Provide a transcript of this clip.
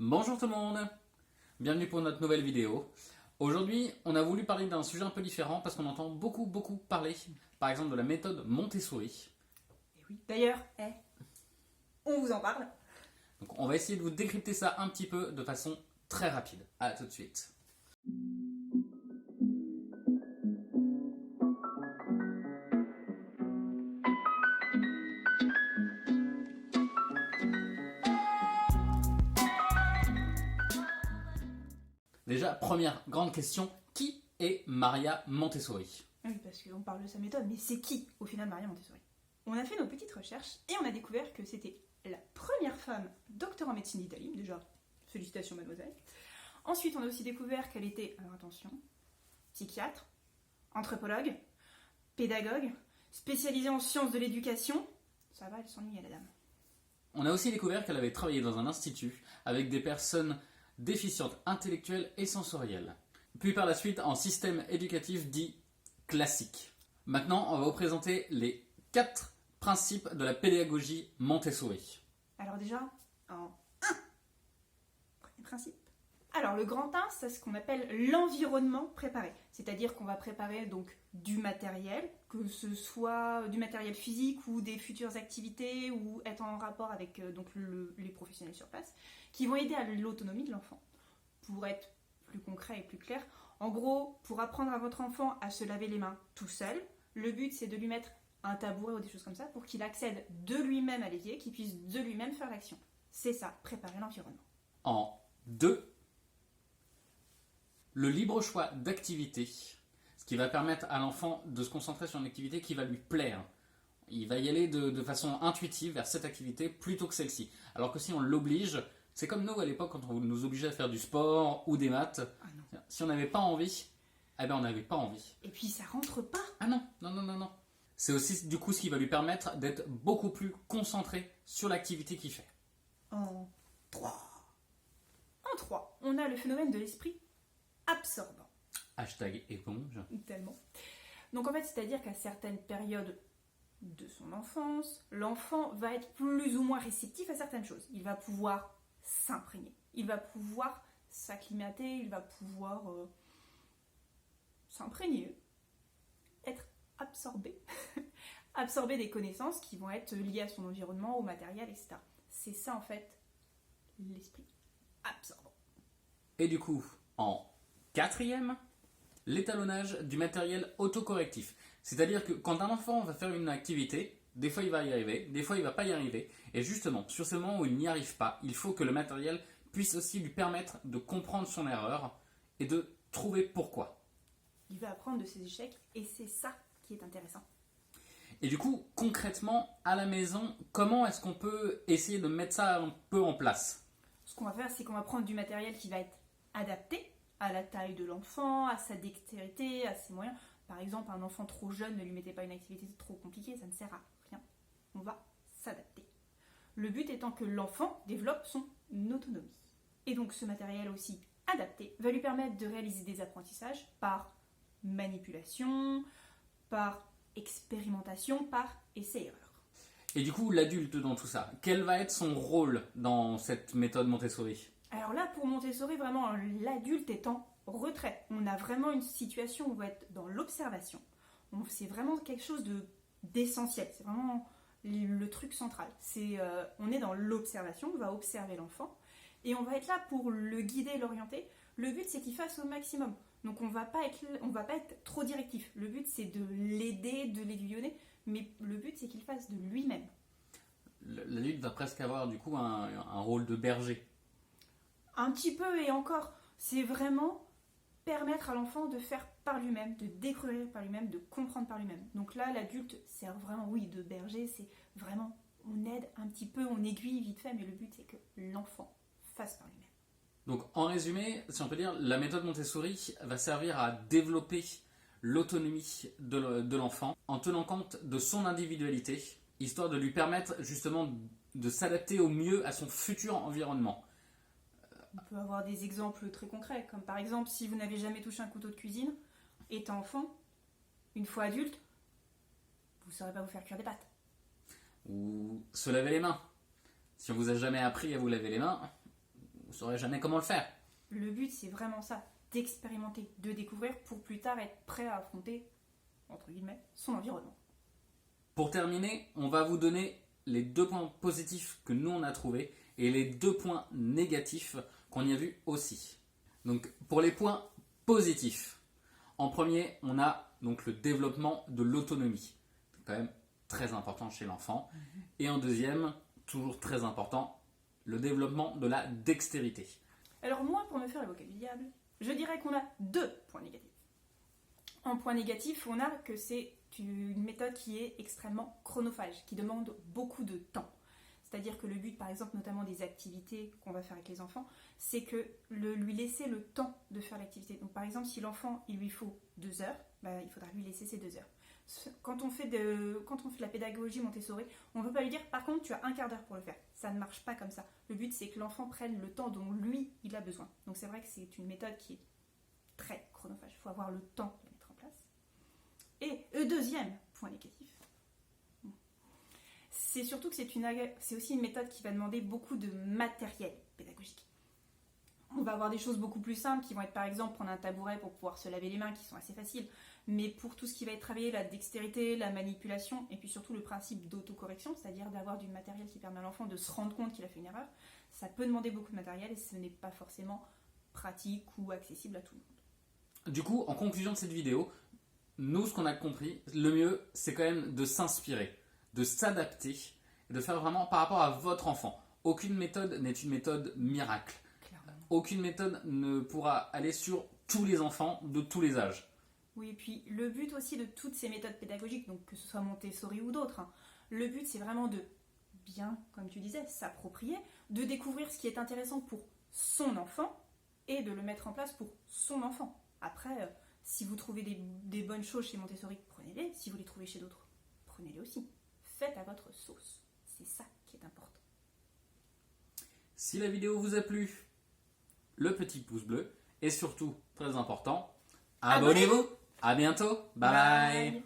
Bonjour tout le monde, bienvenue pour notre nouvelle vidéo. Aujourd'hui, on a voulu parler d'un sujet un peu différent parce qu'on entend beaucoup parler, par exemple de la méthode Montessori. Et oui, d'ailleurs, on vous en parle. Donc on va essayer de vous décrypter ça un petit peu de façon très rapide. À tout de suite. Déjà, première grande question, qui est Maria Montessori? Oui, parce qu'on parle de sa méthode, mais c'est qui, au final, Maria Montessori? On a fait nos petites recherches et on a découvert que c'était la première femme docteur en médecine d'Italie, déjà, félicitations mademoiselle. Ensuite, on a aussi découvert qu'elle était, alors attention, psychiatre, anthropologue, pédagogue, spécialisée en sciences de l'éducation. Ça va, elle s'ennuyait la dame. On a aussi découvert qu'elle avait travaillé dans un institut avec des personnes déficientes intellectuelles et sensorielles. Puis par la suite en système éducatif dit classique. Maintenant, on va vous présenter les 4 principes de la pédagogie Montessori. Alors déjà, en 1, premier principe. Alors le grand 1, c'est ce qu'on appelle l'environnement préparé. C'est-à-dire qu'on va préparer donc du matériel, que ce soit du matériel physique ou des futures activités ou être en rapport avec les professionnels sur place, qui vont aider à l'autonomie de l'enfant. Pour être plus concret et plus clair, en gros, pour apprendre à votre enfant à se laver les mains tout seul, le but c'est de lui mettre un tabouret ou des choses comme ça pour qu'il accède de lui-même à l'évier, qu'il puisse de lui-même faire l'action. C'est ça, préparer l'environnement. En 2, le libre choix d'activité, ce qui va permettre à l'enfant de se concentrer sur une activité qui va lui plaire. Il va y aller de façon intuitive vers cette activité plutôt que celle-ci. Alors que si on l'oblige, c'est comme nous à l'époque quand on nous obligeait à faire du sport ou des maths. Ah non. Si on n'avait pas envie, eh ben on n'avait pas envie. Et puis ça rentre pas. Ah non. C'est aussi du coup ce qui va lui permettre d'être beaucoup plus concentré sur l'activité qu'il fait. En 3. En 3, on a le phénomène de l'esprit absorbant. Hashtag éponge. Tellement. Donc en fait, c'est-à-dire qu'à certaines périodes de son enfance, l'enfant va être plus ou moins réceptif à certaines choses. Il va pouvoir s'imprégner, il va pouvoir s'acclimater, il va pouvoir s'imprégner, être absorbé, absorber des connaissances qui vont être liées à son environnement, au matériel, etc. C'est ça en fait, l'esprit absorbant. Et du coup, en 4e, l'étalonnage du matériel autocorrectif. C'est-à-dire que quand un enfant va faire une activité, des fois il va y arriver, des fois il va pas y arriver, et justement, sur ce moment où il n'y arrive pas, il faut que le matériel puisse aussi lui permettre de comprendre son erreur et de trouver pourquoi. Il va apprendre de ses échecs et c'est ça qui est intéressant. Et du coup, concrètement, à la maison, comment est-ce qu'on peut essayer de mettre ça un peu en place? Ce qu'on va faire, c'est qu'on va prendre du matériel qui va être adapté à la taille de l'enfant, à sa dextérité, à ses moyens. Par exemple, un enfant trop jeune, ne lui mettez pas une activité trop compliquée, ça ne sert à rien. On va s'adapter. Le but étant que l'enfant développe son autonomie. Et donc ce matériel aussi adapté va lui permettre de réaliser des apprentissages par manipulation, par expérimentation, par essai-erreur. Et du coup, l'adulte dans tout ça, quel va être son rôle dans cette méthode Montessori? Alors là, pour Montessori, vraiment, l'adulte est en retrait. On a vraiment une situation où on va être dans l'observation. C'est vraiment quelque chose d'essentiel. C'est vraiment le truc central. On est dans l'observation, on va observer l'enfant et on va être là pour le guider, l'orienter. Le but, c'est qu'il fasse au maximum. Donc on va pas être trop directif. Le but, c'est de l'aider, de l'aiguillonner, mais le but, c'est qu'il fasse de lui-même. L'adulte va presque avoir du coup un rôle de berger. Un petit peu et encore, c'est vraiment permettre à l'enfant de faire par lui-même, de découvrir par lui-même, de comprendre par lui-même. Donc là, l'adulte sert vraiment, oui, de berger, c'est vraiment, on aide un petit peu, on aiguille vite fait, mais le but c'est que l'enfant fasse par lui-même. Donc en résumé, si on peut dire, la méthode Montessori va servir à développer l'autonomie de l'enfant en tenant compte de son individualité, histoire de lui permettre justement de s'adapter au mieux à son futur environnement. On peut avoir des exemples très concrets, comme par exemple si vous n'avez jamais touché un couteau de cuisine, étant enfant, une fois adulte, vous ne saurez pas vous faire cuire des pâtes. Ou se laver les mains. Si on vous a jamais appris à vous laver les mains, saurez jamais comment le faire. Le but, c'est vraiment ça, d'expérimenter, de découvrir pour plus tard être prêt à affronter, entre guillemets, son environnement. Pour terminer, on va vous donner les 2 points positifs que nous on a trouvés et les 2 points négatifs qu'on y a vus aussi. Donc pour les points positifs, en premier, on a donc le développement de l'autonomie. C'est quand même très important chez l'enfant. Et en deuxième, toujours très important, le développement de la dextérité. Alors moi, pour me faire l'avocat du diable, je dirais qu'on a 2 points négatifs. En point négatif, on a que c'est une méthode qui est extrêmement chronophage, qui demande beaucoup de temps. C'est-à-dire que le but, par exemple, notamment des activités qu'on va faire avec les enfants, c'est que lui laisser le temps de faire l'activité. Donc par exemple, si l'enfant, il lui faut 2 heures, il faudra lui laisser ces 2 heures. Quand on fait de la pédagogie Montessori, on ne peut pas lui dire, par contre, tu as un quart d'heure pour le faire. Ça ne marche pas comme ça. Le but, c'est que l'enfant prenne le temps dont lui, il a besoin. Donc c'est vrai que c'est une méthode qui est très chronophage. Il faut avoir le temps de la mettre en place. Et le deuxième point négatif, c'est surtout que c'est aussi une méthode qui va demander beaucoup de matériel pédagogique. On va avoir des choses beaucoup plus simples qui vont être par exemple prendre un tabouret pour pouvoir se laver les mains qui sont assez faciles. Mais pour tout ce qui va être travaillé, la dextérité, la manipulation et puis surtout le principe d'autocorrection, c'est-à-dire d'avoir du matériel qui permet à l'enfant de se rendre compte qu'il a fait une erreur, ça peut demander beaucoup de matériel et ce n'est pas forcément pratique ou accessible à tout le monde. Du coup, en conclusion de cette vidéo, nous, ce qu'on a compris, le mieux, c'est quand même de s'inspirer, de s'adapter et de faire vraiment par rapport à votre enfant. Aucune méthode n'est une méthode miracle. Clairement. Aucune méthode ne pourra aller sur tous les enfants de tous les âges. Oui, et puis le but aussi de toutes ces méthodes pédagogiques, donc que ce soit Montessori ou d'autres, le but c'est vraiment de bien, comme tu disais, s'approprier, de découvrir ce qui est intéressant pour son enfant et de le mettre en place pour son enfant. Après, si vous trouvez des bonnes choses chez Montessori, prenez-les. Si vous les trouvez chez d'autres, prenez-les aussi. Faites à votre sauce. C'est ça qui est important. Si la vidéo vous a plu, le petit pouce bleu et surtout, très important, abonnez-vous. À bientôt. Bye bye.